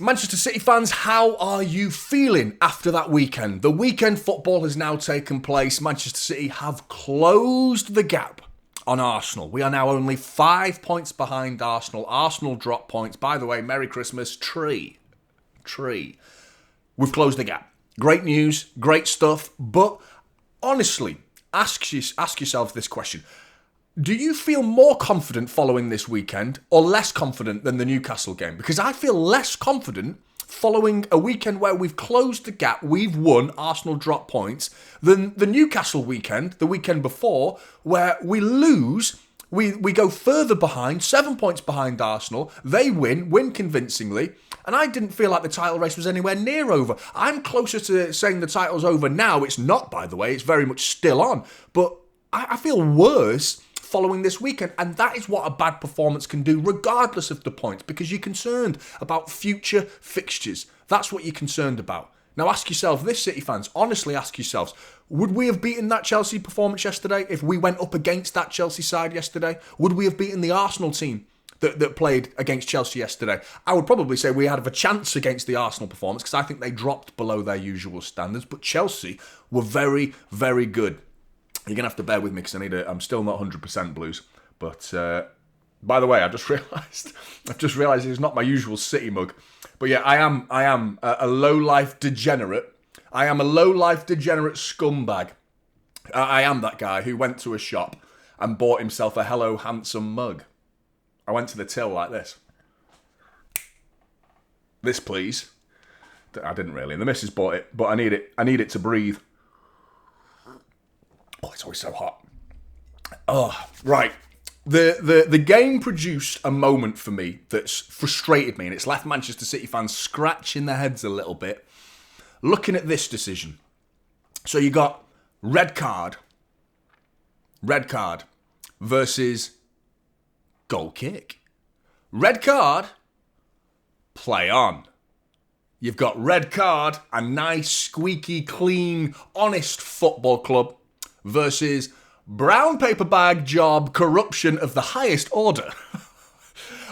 Manchester City fans, how are you feeling after that weekend? The weekend football has now taken place. Manchester City have closed the gap on Arsenal. We are now only 5 points behind Arsenal. Arsenal drop points. By the way, Merry Christmas, tree. We've closed the gap. Great news, great stuff. But honestly, ask yourself this question. Do you feel more confident following this weekend or less confident than the Newcastle game? Because I feel less confident following a weekend where we've closed the gap, we've won, Arsenal drop points, than the Newcastle weekend, the weekend before, where we lose, we go further behind, 7 points behind Arsenal, they win convincingly, and I didn't feel like the title race was anywhere near over. I'm closer to saying the title's over now. It's not, by the way, it's very much still on, but I feel worse following this weekend, and that is what a bad performance can do regardless of the points, because you're concerned about future fixtures. That's what you're concerned about. Now ask yourself this, City fans, honestly ask yourselves, would we have beaten that Chelsea performance yesterday if we went up against that Chelsea side yesterday? Would we have beaten the Arsenal team that played against Chelsea yesterday? I would probably say we had a chance against the Arsenal performance because I think they dropped below their usual standards, but Chelsea were very, very good. You're going to have to bear with me because I'm still not 100% Blues. But, by the way, I've just realised it's not my usual City mug. But yeah, I am a low-life degenerate. I am a low-life degenerate scumbag. I am that guy who went to a shop and bought himself a Hello Handsome mug. I went to the till like this. This, please. I didn't really. And the missus bought it, but I need it to breathe. Oh, it's always so hot. Oh, right. The game produced a moment for me that's frustrated me, and it's left Manchester City fans scratching their heads a little bit looking at this decision. So you got red card versus goal kick. Red card, play on. You've got red card, a nice, squeaky, clean, honest football club, versus brown paper bag job corruption of the highest order.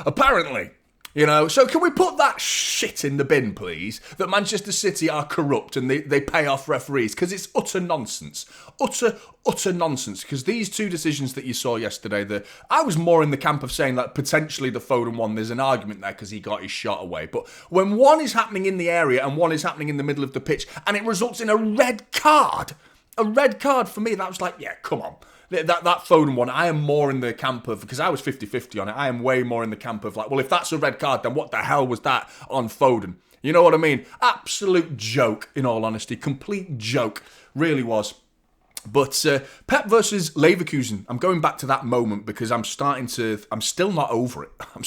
Apparently. So can we put that shit in the bin, please? That Manchester City are corrupt and they pay off referees, because it's utter nonsense. Utter nonsense. Because these two decisions that you saw yesterday, I was more in the camp of saying that potentially the Foden one, there's an argument there because he got his shot away. But when one is happening in the area and one is happening in the middle of the pitch and it results in a red card for me, that was like, yeah, come on. That Foden one, I am more in the camp of, because I was 50-50 on it, I am way more in the camp of like, well, if that's a red card, then what the hell was that on Foden? You know what I mean? Absolute joke, in all honesty. Complete joke. Really was. But Pep versus Leverkusen, I'm going back to that moment because I'm still not over it. I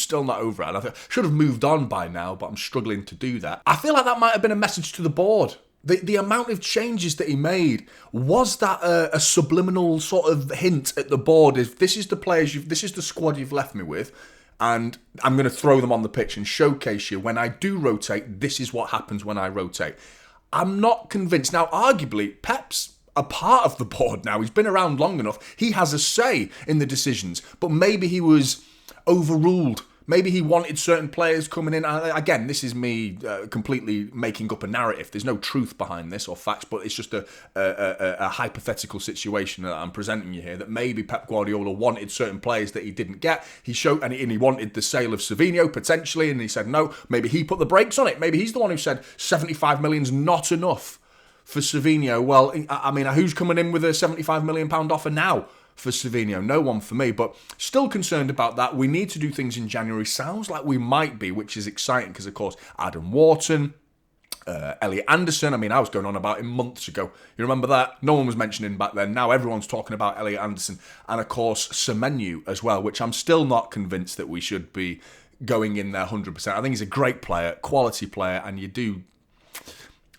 should have moved on by now, but I'm struggling to do that. I feel like that might have been a message to the board. The amount of changes that he made, was that a subliminal sort of hint at the board? If this is the squad you've left me with, and I'm going to throw them on the pitch and showcase you. When I do rotate, this is what happens when I rotate. I'm not convinced. Now, arguably, Pep's a part of the board now. He's been around long enough. He has a say in the decisions, but maybe he was overruled. Maybe he wanted certain players coming in. Again, this is me completely making up a narrative. There's no truth behind this or facts, but it's just a hypothetical situation that I'm presenting you here, that maybe Pep Guardiola wanted certain players that he didn't get. He wanted the sale of Savinho, potentially, and he said no. Maybe he put the brakes on it. Maybe he's the one who said 75 million's not enough for Savinho. Well, I mean, who's coming in with a £75 million offer now for Savinho? No one for me, but still concerned about that. We need to do things in January. Sounds like we might be, which is exciting because, of course, Adam Wharton, Elliot Anderson. I mean, I was going on about him months ago. You remember that? No one was mentioning back then. Now everyone's talking about Elliot Anderson. And, of course, Semenyo as well, which I'm still not convinced that we should be going in there 100%. I think he's a great player, quality player, and you do...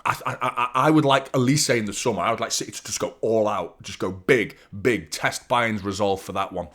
I would like Elise in the summer. I would like City to just go all out, just go big, test Bayern's resolve for that one.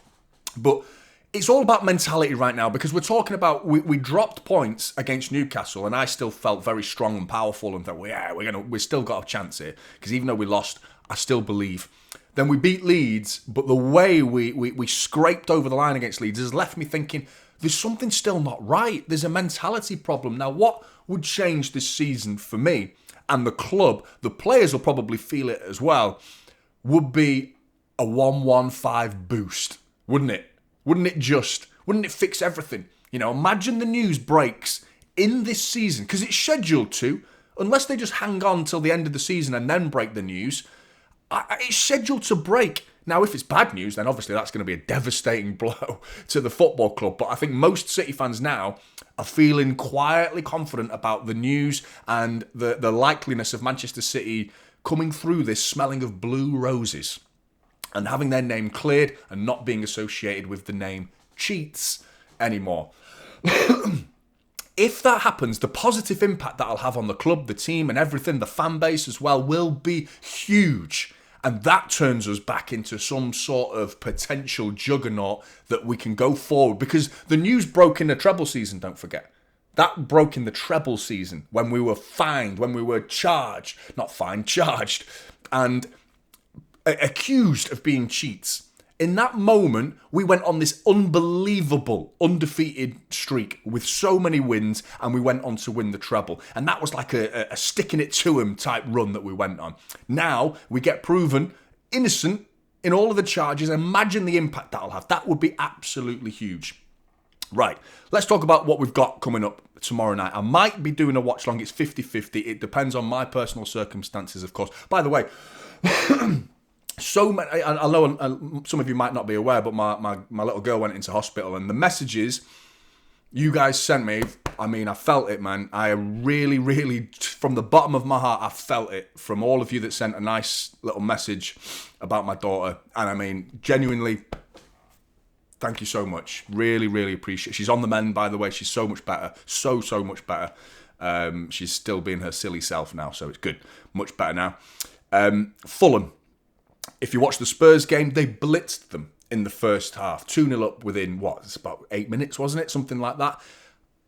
But it's all about mentality right now, because we're talking about we dropped points against Newcastle, and I still felt very strong and powerful and thought, we've still got a chance here, because even though we lost, I still believe. Then we beat Leeds, but the way we scraped over the line against Leeds has left me thinking, there's something still not right. There's a mentality problem. Now, what would change this season for me, and the club, the players will probably feel it as well, would be a 115 boost, wouldn't it? Wouldn't it fix everything? You know, imagine the news breaks in this season, because it's scheduled to, unless they just hang on till the end of the season and then break the news. It's scheduled to break. Now, if it's bad news, then obviously that's going to be a devastating blow to the football club. But I think most City fans now are feeling quietly confident about the news and the likeliness of Manchester City coming through this smelling of blue roses and having their name cleared and not being associated with the name cheats anymore. If that happens, the positive impact that'll have on the club, the team and everything, the fan base as well, will be huge. And that turns us back into some sort of potential juggernaut that we can go forward. Because the news broke in the treble season, don't forget. That broke in the treble season when we were fined, when we were charged, and accused of being cheats. In that moment, we went on this unbelievable, undefeated streak with so many wins, and we went on to win the treble. And that was like a sticking it to him type run that we went on. Now, we get proven innocent in all of the charges. Imagine the impact that'll have. That would be absolutely huge. Right, let's talk about what we've got coming up tomorrow night. I might be doing a watch long. It's 50-50. It depends on my personal circumstances, of course. By the way, so many, I know some of you might not be aware, but my little girl went into hospital, and the messages you guys sent me, I mean, I felt it, man. I really, really, from the bottom of my heart, I felt it from all of you that sent a nice little message about my daughter. And I mean, genuinely, thank you so much. Really, really appreciate it. She's on the mend, by the way. She's so much better. So much better. She's still being her silly self now, so it's good. Much better now. Fulham. If you watch the Spurs game, they blitzed them in the first half. 2-0 up within, it's about 8 minutes, wasn't it? Something like that.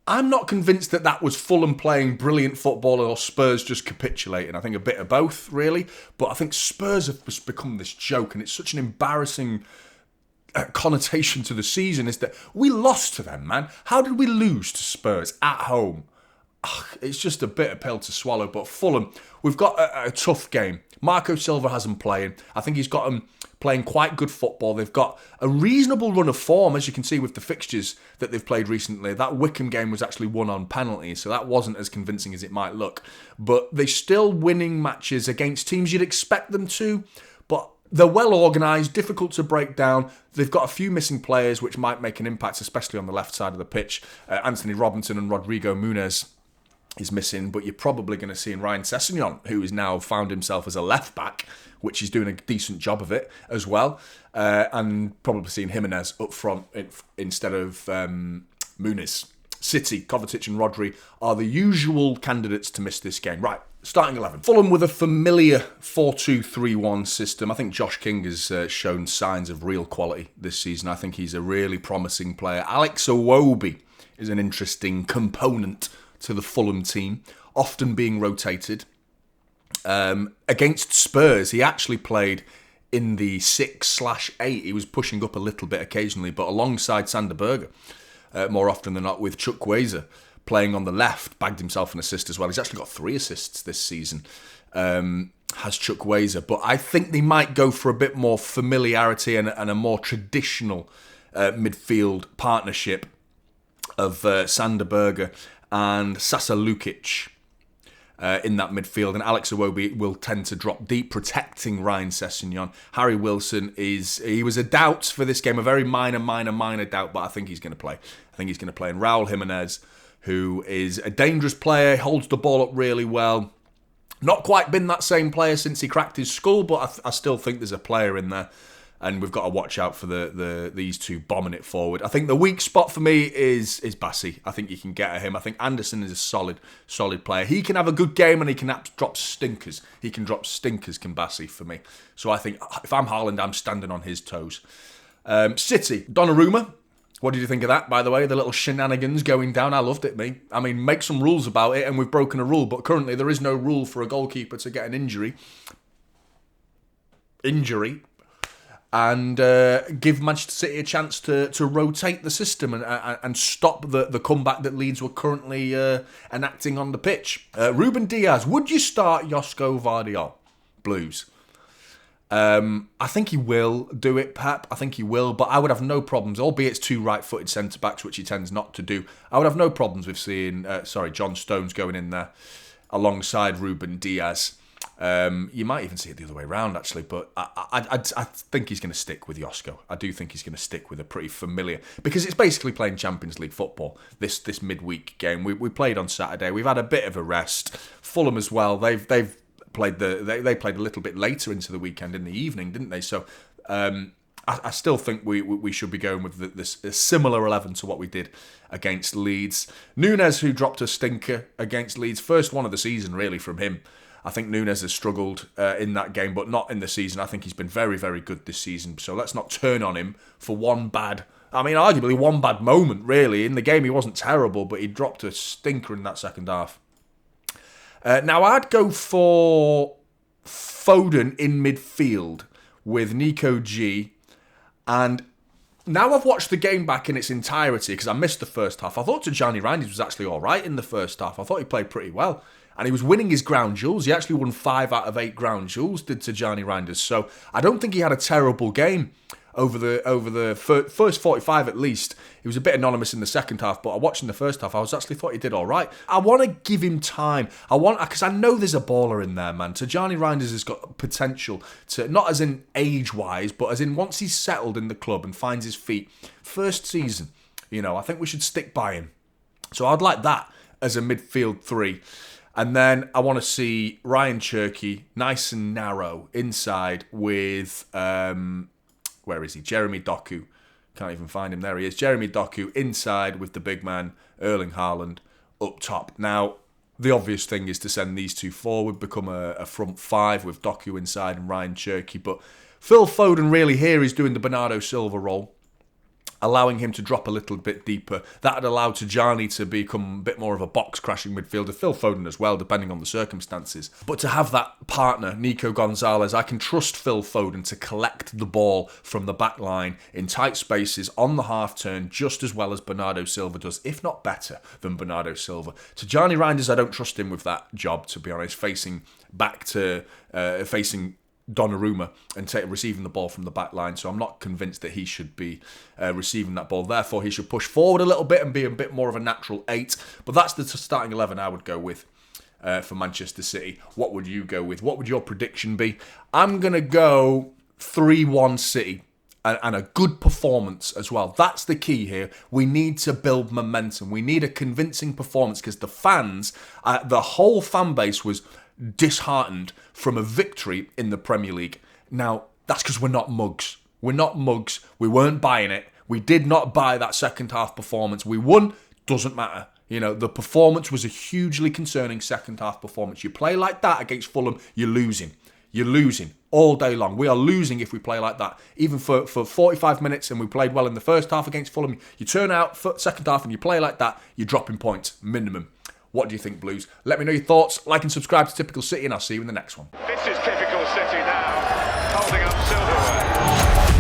I'm not convinced that was Fulham playing brilliant football or Spurs just capitulating. I think a bit of both, really. But I think Spurs have just become this joke, and it's such an embarrassing connotation to the season is that we lost to them, man. How did we lose to Spurs at home? It's just a bitter pill to swallow. But Fulham, we've got a tough game. Marco Silva hasn't playing. I think he's got them playing quite good football. They've got a reasonable run of form, as you can see with the fixtures that they've played recently. That Wickham game was actually won on penalties, so that wasn't as convincing as it might look. But they're still winning matches against teams you'd expect them to. But they're well organised, difficult to break down. They've got a few missing players which might make an impact, especially on the left side of the pitch. Anthony Robinson and Rodrigo Muniz is missing, but you're probably going to see in Ryan Sessegnon, who has now found himself as a left back, which is doing a decent job of it as well, and probably seeing Jimenez up front instead of Muniz. City, Kovacic and Rodri are the usual candidates to miss this game. Right, starting 11. Fulham with a familiar 4-2-3-1 system. I think Josh King has shown signs of real quality this season. I think he's a really promising player. Alex Iwobi is an interesting component to the Fulham team, often being rotated. Against Spurs, he actually played in the 6/8. He was pushing up a little bit occasionally, but alongside Sander Berge, more often than not, with Chukwueze playing on the left, bagged himself an assist as well. He's actually got 3 assists this season, has Chukwueze. But I think they might go for a bit more familiarity and a more traditional midfield partnership of Sander Berge and Sasa Lukic in that midfield, and Alex Iwobi will tend to drop deep, protecting Ryan Sessegnon. Harry Wilson he was a doubt for this game, a very minor doubt, but I think he's going to play. And Raul Jimenez, who is a dangerous player, holds the ball up really well. Not quite been that same player since he cracked his skull, but I still think there's a player in there. And we've got to watch out for these two bombing it forward. I think the weak spot for me is Bassi. I think you can get at him. I think Anderson is a solid player. He can have a good game and he can drop stinkers. He can drop stinkers, can Bassi, for me. So I think if I'm Haaland, I'm standing on his toes. City, Donnarumma. What did you think of that, by the way? The little shenanigans going down. I loved it, me. I mean, make some rules about it, and we've broken a rule. But currently, there is no rule for a goalkeeper to get an injury. and give Manchester City a chance to rotate the system and stop the comeback that Leeds were currently enacting on the pitch. Ruben Diaz, would you start Josko Vardiol, Blues? I think he will do it, Pep. I think he will, but I would have no problems, albeit it's two right-footed centre-backs, which he tends not to do. I would have no problems with seeing, John Stones going in there alongside Ruben Diaz. You might even see it the other way around, actually, but I think he's going to stick with Josko. I do think he's going to stick with a pretty familiar, because it's basically playing Champions League football, this midweek game. We played on Saturday. We've had a bit of a rest. Fulham as well. They've played they played a little bit later into the weekend in the evening, didn't they? So I still think we should be going with this a similar 11 to what we did against Leeds. Nunes, who dropped a stinker against Leeds, first one of the season really from him. I think Nunes has struggled in that game, but not in the season. I think he's been very, very good this season. So let's not turn on him for arguably one bad moment, really. In the game, he wasn't terrible, but he dropped a stinker in that second half. Now, I'd go for Foden in midfield with Nico G. And now I've watched the game back in its entirety, because I missed the first half. I thought Tijjani Reinders was actually all right in the first half. I thought he played pretty well. And he was winning his ground duels. He actually won 5 out of 8 ground duels, did Tijjani Reinders. So I don't think he had a terrible game over the first 45 at least. He was a bit anonymous in the second half, but watching the first half, I actually thought he did all right. I want to give him time. Because I know there's a baller in there, man. Tijjani Reinders has got potential to, not as in age-wise, but as in once he's settled in the club and finds his feet. First season, I think we should stick by him. So I'd like that as a midfield 3. And then I want to see Ryan Cherky, nice and narrow, inside with, where is he? Jeremy Doku. Can't even find him. There he is. Jeremy Doku, inside with the big man, Erling Haaland, up top. Now, the obvious thing is to send these two forward, become a front 5 with Doku inside and Ryan Cherky. But Phil Foden really here is doing the Bernardo Silva role, allowing him to drop a little bit deeper. That had allowed Tijjani to become a bit more of a box-crashing midfielder. Phil Foden as well, depending on the circumstances. But to have that partner, Nico Gonzalez, I can trust Phil Foden to collect the ball from the back line in tight spaces on the half-turn just as well as Bernardo Silva does, if not better than Bernardo Silva. Tijjani Reinders, I don't trust him with that job, to be honest, facing Donnarumma and receiving the ball from the back line. So I'm not convinced that he should be receiving that ball. Therefore, he should push forward a little bit and be a bit more of a natural 8. But that's the starting 11 I would go with for Manchester City. What would you go with? What would your prediction be? I'm going to go 3-1 City. And a good performance as well. That's the key here. We need to build momentum. We need a convincing performance, because the fans, the whole fan base was disheartened from a victory in the Premier League. Now, that's because we're not mugs. We're not mugs. We weren't buying it. We did not buy that second half performance. We won, doesn't matter. The performance was a hugely concerning second half performance. You play like that against Fulham, you're losing. You're losing all day long. We are losing if we play like that. Even for 45 minutes, and we played well in the first half against Fulham, you turn out for second half and you play like that, you're dropping points, minimum. What do you think, Blues? Let me know your thoughts. Like and subscribe to Typical City, and I'll see you in the next one. This is Typical City now, holding up silverware.